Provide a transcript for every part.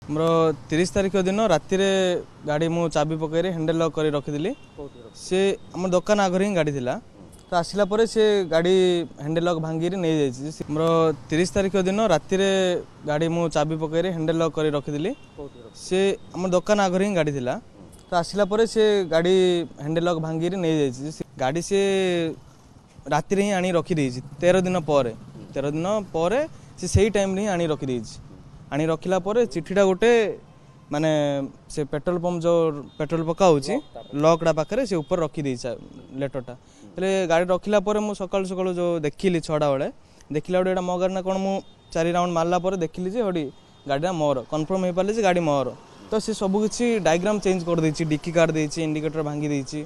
मोर 30 तारिख दिन राति गाड़ी मु चाबी पकई हैंडल लॉक कर रखी से आम दुकान आगे ही गाड़ी थी तो आसला से गाड़ी हैंडल लॉक भांगी नहीं जाइए मोर 30 तारिख दिन राति गाड़ी मु चाबी पकई हैंडल लॉक कर रखी से आम दुकान आगे ही गाड़ी थी तो आसला से गाड़ी हैंडल लॉक भांगी नहीं जाइए गाड़ी से राति ही आनी रखी 13 दिन पर से टाइम ही आनी रखी आनी रखिला चिठीटा गोटे माने से पेट्रोल पंप जो पेट्रोल पकाऊ लॉकड़ा पाखे से ऊपर रखी लेटरटा गाड़ी रखिला मुझे सकाल सकाल जो देखिली 6टा बेले देखला बेटे मो गाड़ी ना कौन मु 4 राउंड मारला देखिली हटी गाड़ी मोर कन्फर्म हो पारे गाड़ी मोर तो सी सबकि डायग्राम चेंज कर देछि डिक्की काट देछि इंडिकेटर भांगी देछि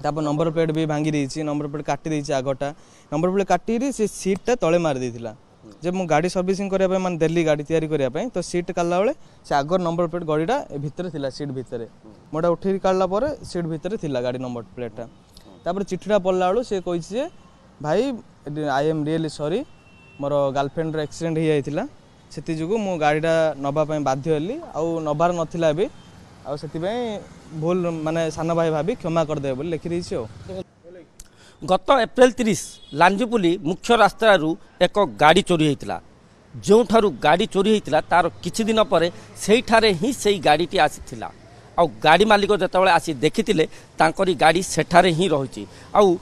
तापर नंबर प्लेट भी भांगी देछि नंबर प्लेट काटी देछि आगटा नंबर प्लेट काटी से सीटा तले मार देथिला जब मु गाड़ी सर्विसिंग करने मान दिल्ली गाड़ी तैयारी करने तो सीट काला बेले से आगर नंबर प्लेट गाड़ीटा भितर थिला सीट भितर मोटा उठे काढ़ला सीट भितर थिला गाड़ी नंबर प्लेटा तापर चिठीटा पढ़ला बेलू से कही भाई I am really sorry more girlfriend accident हो जाइथिला सेति जुगु मु गाड़ीटा नबा पई बाध्य हली आउ नबार नथिला बे आउ सेति पई भूल माने सान भाई भाभी क्षमा कर दे बोली लिखि रहिछि ओ गत एप्रिल 30 लांजुपुली मुख्य रास्तारू एक गाड़ी चोरी होता जो ठारू गाड़ी चोरी होता तार किछि दिन पर सेठारे ही सही गाड़ीटी आसीथिला आउ गाड़ी मालिक जतबले आसी देखिथिले तांकरी गाड़ी सेठारे ही रही आउ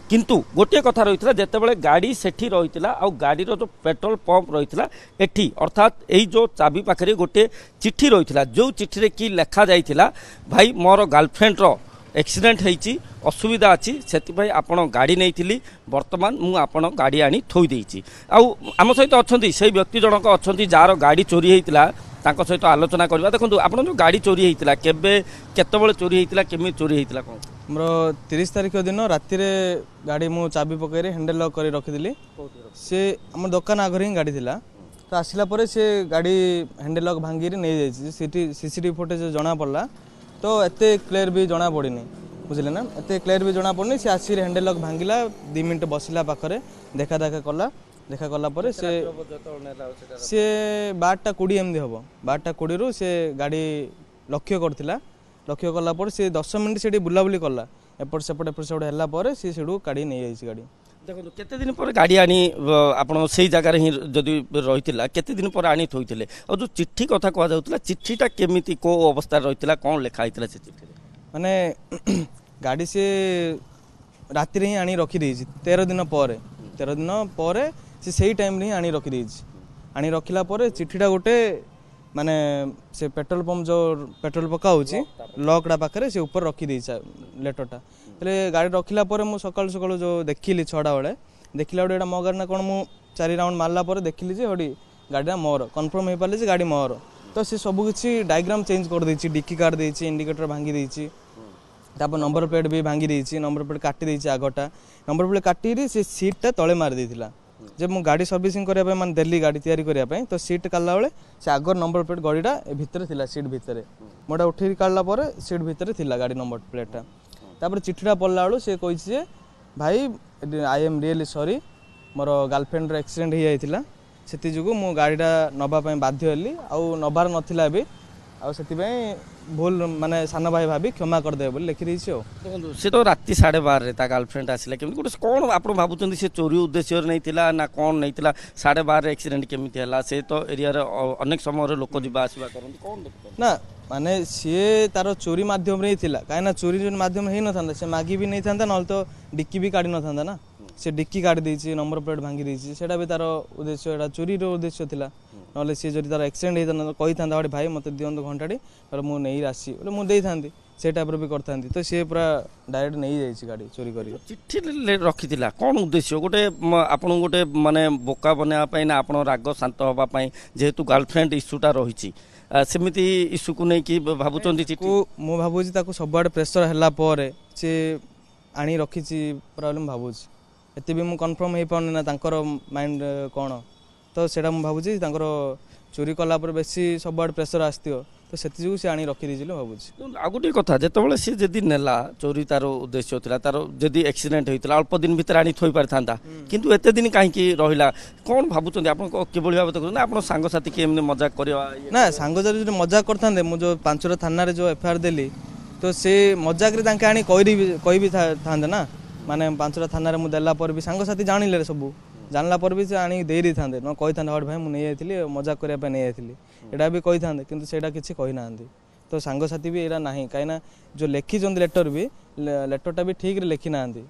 किंतु गोटे कथा रही जितेबाला गाड़ी सेठी रही आउ गाड़ी जो पेट्रोल पंप रही एठी अर्थात यही जो चाबी पाखे गोटे चिट्ठी रही जो चिट्ठी कि लेखा जाइथिला भाई मोर गर्लफ्रेंड रो एक्सीडेंट होती असुविधा अच्छी से आपण गाड़ी नहीं बर्तमान मु आपण गाड़ी आनी थोई देइछि आउ आम सहित अच्छा से व्यक्ति जनक अच्छा जार गाड़ी चोरी होता सहित आलोचना करवा देखो आप जो गाड़ी चोरी होता केबे केतबेले चोरी होता केमी चोरी होता कौन मोर 30 तारिख दिन राति गाड़ी मु चाबी पकई हैंडल लॉक कर रखी से आम दुकान आगे ही गाड़ी थी तो आसला से गाड़ी हैंडल लॉक भांगी नहीं जाइए सीसीटीवी फुटेज जना पड़ा तो एते क्लियर भी जना पड़नी बुझे ना एते क्लियर भी जना पड़नी से आसी हैंडल लॉक भांगिला 2 मिनट बसला पाखरे देखा कला पर से 12:20 एमती हम 12:20 रु से गाड़ी लक्ष्य कला से 10 मिनट से बुलाबुली कला एपट सेपट है सी गाड़ी नहीं जाइए गाड़ी देखो केते दिन पर गाड़ी आनी आपण से जगह ही जदि रही केते दिन पर आनी थोइथिले और जो चिट्ठी कथा कह जाउतला चिट्ठीटा केमिति को अवस्था रही कौन लिखा होता से चिट्ठी माने गाड़ी से राति ही आनी रखी 13 दिन पर से टाइम ही आनी रखी आनी रखिला चिट्ठीटा गोटे माने से पेट्रोल पंप जो पेट्रोल पकाऊ लॉकड़ा पाखे से ऊपर रखी लेटरटा गाड़ी रखिला मुझे सकाल सकाल जो देखिली 6टा बेले देखला बेटे मो गाड़ी ना कौन मु 4 राउंड मारला देखिली हटी गाड़ी मोर कन्फर्म हो पारे गाड़ी मोर तो सी सबकि डायग्राम चेंज कर देछि डिक्की काट देछि इंडिकेटर भांगी देछि तापर नंबर प्लेट भी भांगी देछि नंबर प्लेट काटी देछि आगटा नंबर प्लेट काटी से सीटा तले मार देथिला जब मु गाड़ी सर्विसिंग करने मान दिल्ली गाड़ी तैयारी करने तो सीट काढ़ला बेले से आगर नंबर प्लेट गाड़ीटा भितर थिला सीट भितर मोटा उठे काढ़ला सीट भितर थिला गाड़ी नंबर प्लेटा तापर चिठीटा पढ़ला बेलू से कही भाई I am really sorry more girlfriend accident हो जाइथिला सेति जुगु मु गाड़ीटा नबा पई बाध्य हली आउ नबार नथिला बे आउ सेति पई भूल माने सान भाई भाभी क्षमा कर दे बोली लिखि रहिछि ओ से तो राति 12:30 ता गर्लफ्रेंड आसिला केमि गोटे कोन आपण भाबुचंदी से चोरी उद्देश्य नहीं थिला ना कोन नहीं थिला 12:30 एक्सीडेंट केमिति हला से तो एरिया रे अनेक समय रे लोक जिबा आसीबा करन कोन ना माने सी तार चोरी माध्यम रे थिला काहे ना चोरी जो माध्यम हे न थांदा से मागी भी नहीं थांदा न तो डिक्की भी काढी न थांदा ना से डिक्की काट देछि नंबर प्लेट भांगी देछि सेटा भी तार उद्देश्य एटा चोरी रो उद्देश्य थिला नले से जदि तार एक्सीडेंट हेता कहि थांदा भाई मते दियंत घंटाडी पर मु नहीं आसी बोले मु देई थांदी से टाइप रो भी करथांदी तो से पूरा डायरेक्ट नहीं जाइछि गाड़ी चोरी करी चिट्ठी रखिथिला कोन उद्देश्य गोटे आपण गोटे माने बोका बनेवा पई ना आपण राग शांत होबा पई जेहेतु गर्लफ्रेंड इश्यूटा रहिछि सेमिति इश्यू को नहीं कि भाबुचंदी चिट्ठी मु भाबुछि ताको सबआड प्रेशर हला पर से आनी रखिछि प्रॉब्लम भाबुछि एते भी मु कन्फर्म हो पाउनी ना तांकर माइंड कोन तो सेटा मु भाबुछि तांकर चोरी कला पर बेसी सबआड प्रेशर आस्तियो ତ ସେଥିଯୋଗୁଁ ସେ ଆଣି ରଖିଦେଇଥିଲେ ଭାବୁଛି। ଆଉ ଗୋଟିଏ କଥା ଯେତେବେଳେ ସେ ଯଦି ନେଲା ଚୋରି ତାର ଉଦ୍ଦେଶ୍ୟ ଥିଲା ତାର ଯଦି ଆକ୍ସିଡେଣ୍ଟ ହେଇଥିଲା ଅଳ୍ପ ଦିନ ଭିତରେ ଆଣି ଥୋଇ ପାରିଥାନ୍ତା କିନ୍ତୁ ଏତେ ଦିନ କାହିଁକି ରହିଲା କ'ଣ ଭାବୁଛନ୍ତି ଆପଣ କିଭଳି ଭାବେ ଦେଖୁଛନ୍ତି ଆପଣ ସାଙ୍ଗସାଥି କି ଏମିତି ମଜାକ କରିବା ନା ସାଙ୍ଗସାଥି ଯଦି ମଜାକ କରିଥାନ୍ତେ ମୁଁ ଯେଉଁ 5ଟା ଥାନାରେ ଯେଉଁ ଏଫଆଇଆର ଦେଲି ତ ସେ ମଜାକରେ ତାଙ୍କେ ଆଣି କହିବି ଥାନ୍ତେ ନା ମାନେ 5ଟା ଥାନାରେ ମୁଁ ଦେଲା ପରେ ବି ସାଙ୍ଗସାଥି ଜାଣିଲେ ସବୁ ଜାଣିଲା ପରେ ବି ସେ ଆଣିକି ଦେଇଥାନ୍ତେ ନ କହିଥାନ୍ତେ ହଟ୍ ଭାଇ ମୁଁ ନେଇଯାଇଥିଲି ମଜାକ କରିବା ପାଇଁ ନେଇଯାଇଥିଲି ଏଇଟା ବି କହିଥାନ୍ତେ କିନ୍ତୁ ସେଇଟା କିଛି କହିନାହାନ୍ତି। ତ ସାଙ୍ଗସାଥି ବି ଏଇଟା ନାହିଁ କାହିଁକିନା ଯେଉଁ ଲେଖିଛନ୍ତି ଲେଟରଟା ବି ଠିକ୍ରେ ଲେଖି ନାହାନ୍ତି।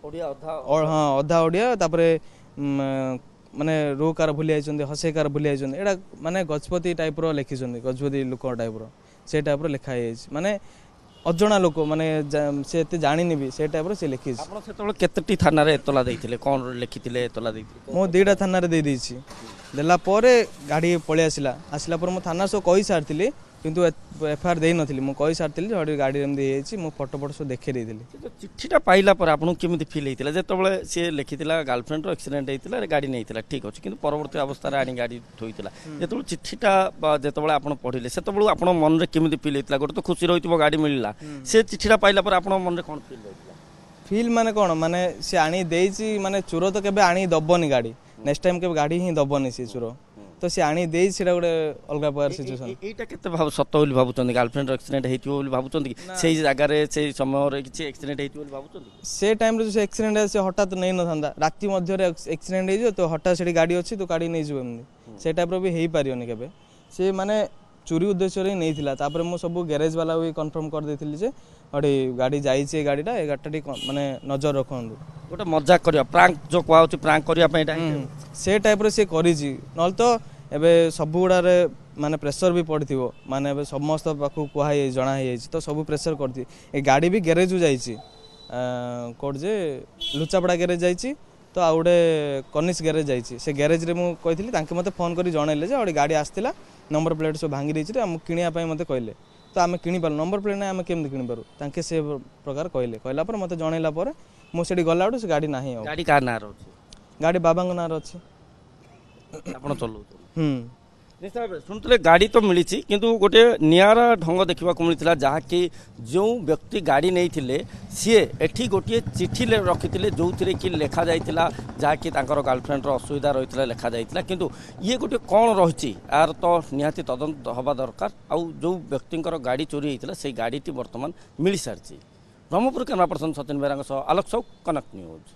ହଁ ଅଧା ଓଡ଼ିଆ ତାପରେ ମାନେ ରୋ କାର ଭୁଲି ଯାଇଛନ୍ତି ହସେଇ କାର ଭୁଲି ଯାଇଛନ୍ତି ଏଇଟା ମାନେ ଗଜପତି ଟାଇପ୍ର ଲେଖିଛନ୍ତି ଗଜପତି ଲୋକ ଟାଇପ୍ର ସେ ଟାଇପ୍ର ଲେଖା ହେଇଯାଇଛି ମାନେ ଅଜଣା ଲୋକ ମାନେ ସେ ଏତେ ଜାଣିନି ବି ସେ ଟାଇପ୍ର ସେ ଲେଖିଛି। ଆପଣ ସେତେବେଳେ କେତେଟି ଥାନାରେ ଏତଲା ଦେଇଥିଲେ କ'ଣ ଲେଖିଥିଲେ ଏତଲା ଦେଇଥିଲେ? ମୁଁ 2ଟା ଥାନାରେ ଦେଇଦେଇଛି ଦେଲା ପରେ ଗାଡ଼ି ପଳେଇ ଆସିଲା ପରେ ମୁଁ ଥାନା ସବୁ କହିସାରିଥିଲି କିନ୍ତୁ ଏଫଆଇଆର ଦେଇନଥିଲି ମୁଁ କହିସାରିଥିଲି ଯେ ଗାଡ଼ି ଏମିତି ହେଇଯାଇଛି ମୁଁ ଫଟୋ ସବୁ ଦେଖେଇ ଦେଇଥିଲି। ଚିଠିଟା ପାଇଲା ପରେ ଆପଣଙ୍କୁ କେମିତି ଫିଲ୍ ହେଇଥିଲା ଯେତେବେଳେ ସିଏ ଲେଖିଥିଲା ଗାର୍ଲଫ୍ରେଣ୍ଡର ଆକ୍ସିଡେଣ୍ଟ ହେଇଥିଲା ଗାଡ଼ି ନେଇଥିଲା ଠିକ୍ ଅଛି କିନ୍ତୁ ପରବର୍ତ୍ତୀ ଅବସ୍ଥାରେ ଆଣି ଗାଡ଼ି ଥୋଇଥିଲା ଯେତେବେଳେ ଚିଠିଟା ଯେତେବେଳେ ଆପଣ ପଢ଼ିଲେ ସେତେବେଳକୁ ଆପଣଙ୍କ ମନରେ କେମିତି ଫିଲ୍ ହେଇଥିଲା? ଗୋଟେ ତ ଖୁସି ରହିଥିବ ଗାଡ଼ି ମିଳିଲା ସେ ଚିଠିଟା ପାଇଲା ପରେ ଆପଣଙ୍କ ମନରେ କ'ଣ ଫିଲ୍ ହେଇଥିଲା? ଫିଲ୍ ମାନେ କ'ଣ ମାନେ ସେ ଆଣି ଦେଇଛି ମାନେ ଚୋର ତ କେବେ ଆଣି ଦେବନି ଗାଡ଼ି ନେକ୍ସଟ ଟାଇମ୍ କେବେ ଗାଡ଼ି ହିଁ ଦେବନି ସେ ଚୋର ତ ସେ ଆଣି ଦେଇଛି ସେଇଟା ଗୋଟେ ଅଲଗା ପ୍ରକାର ସିଚୁଏସନ୍। ଏଇଟା କେତେ ସତ ବୋଲି ଭାବୁଛନ୍ତି ଗାର୍ଲଫ୍ରେଣ୍ଡର ଆକ୍ସିଡେଣ୍ଟ ହେଇଥିବ ବୋଲି ଭାବୁଛନ୍ତି କି ସେଇ ଜାଗାରେ ସେଇ ସମୟରେ କିଛି ଆକ୍ସିଡେଣ୍ଟ ହେଇଥିବ ବୋଲି ଭାବୁଛନ୍ତି? ସେ ଟାଇମ୍ରେ ସେ ଆକ୍ସିଡେଣ୍ଟ ସେ ହଠାତ୍ ନେଇନଥାନ୍ତା ରାତି ମଧ୍ୟରେ ଆକ୍ସିଡେଣ୍ଟ ହେଇଯିବ ତ ହଠାତ୍ ସେଠି ଗାଡ଼ି ଅଛି ତ ଗାଡ଼ି ନେଇଯିବ ଏମିତି ସେ ଟାଇପ୍ର ବି ହେଇପାରିବନି କେବେ ସେ ମାନେ ଚୋରି ଉଦ୍ଦେଶ୍ୟରେ ହିଁ ନେଇଥିଲା। ତାପରେ ମୁଁ ସବୁ ଗ୍ୟାରେଜ ବାଲା ବି କନଫର୍ମ କରିଦେଇଥିଲି ଯେ ଗାଡ଼ି ଯାଇଛି ଏ ଗାଡ଼ିଟା ଟିକେ ମାନେ ନଜର ରଖନ୍ତୁ। ଗୋଟେ ମଜାକ କରିବା ପ୍ରାଙ୍କ ଯେଉଁ କୁହାହେଉଛି ପ୍ରାଙ୍କ କରିବା ପାଇଁ ସେ ଟାଇପ୍ର ସେ କରିଛି ନହେଲେ ତ ଏବେ ସବୁଗୁଡ଼ାରେ ମାନେ ପ୍ରେସର ବି ପଡ଼ିଥିବ ମାନେ ଏବେ ସମସ୍ତ ପାଖକୁ କୁହାହେଇଯାଇଛି ଜଣା ହେଇଯାଇଛି ତ ସବୁ ପ୍ରେସର କରିଥିବ ଏ ଗାଡ଼ି ବି ଗ୍ୟାରେଜକୁ ଯାଇଛି କେଉଁଠି ଯେ ଲୁଚାପଡ଼ା ଗ୍ୟାରେଜ ଯାଇଛି ତ ଆଉ ଗୋଟେ କନିଷ ଗ୍ୟାରେଜ ଯାଇଛି ସେ ଗ୍ୟାରେଜରେ ମୁଁ କହିଥିଲି ତାଙ୍କେ ମୋତେ ଫୋନ୍ କରି ଜଣାଇଲେ ଯେ ଗୋଟେ ଗାଡ଼ି ଆସିଥିଲା ନମ୍ବର ପ୍ଲେଟ୍ ସବୁ ଭାଙ୍ଗି ଦେଇଛି ଆମକୁ କିଣିବା ପାଇଁ ମୋତେ କହିଲେ ତ ଆମେ କିଣିପାରୁ ନମ୍ବର ପ୍ଲେଟ୍ ନାହିଁ ଆମେ କେମିତି କିଣିପାରୁ ତାଙ୍କେ ସେ ପ୍ରକାର କହିଲା ପରେ ମୋତେ ଜଣାଇଲା ପରେ ମୁଁ ସେଠି ଗଲାବେଳୁ ସେ ଗାଡ଼ି ନାହିଁ। ଆଉ ଗାଡ଼ି କାହା ନାଁରେ ଅଛି? ଗାଡ଼ି ବାବାଙ୍କ ନାଁରେ ଅଛି। ଆପଣ ଚଲାଉଛନ୍ତି? ନିଶ୍ଚୟ ଭାବେ ଶୁଣୁଥିଲେ ଗାଡ଼ି ତ ମିଳିଛି କିନ୍ତୁ ଗୋଟେ ନିଆରା ଢଙ୍ଗ ଦେଖିବାକୁ ମିଳିଥିଲା ଯାହାକି ଯେଉଁ ବ୍ୟକ୍ତି ଗାଡ଼ି ନେଇଥିଲେ ସିଏ ଏଠି ଗୋଟିଏ ଚିଠି ରଖିଥିଲେ ଯେଉଁଥିରେ କି ଲେଖାଯାଇଥିଲା ଯାହାକି ତାଙ୍କର ଗାର୍ଲଫ୍ରେଣ୍ଡର ଅସୁବିଧା ରହିଥିଲା ଲେଖାଯାଇଥିଲା କିନ୍ତୁ ଇଏ ଗୋଟେ କ'ଣ ରହିଛି ଏହାର ତ ନିହାତି ତଦନ୍ତ ହେବା ଦରକାର। ଆଉ ଯେଉଁ ବ୍ୟକ୍ତିଙ୍କର ଗାଡ଼ି ଚୋରି ହେଇଥିଲା ସେଇ ଗାଡ଼ିଟି ବର୍ତ୍ତମାନ ମିଳିସାରିଛି। ବ୍ରହ୍ମପୁର କ୍ୟାମେରା ପର୍ସନ ସଚିନ ବେହେରାଙ୍କ ସହ ଆଲୋକ ସାହୁ, କନକ ନ୍ୟୁଜ୍।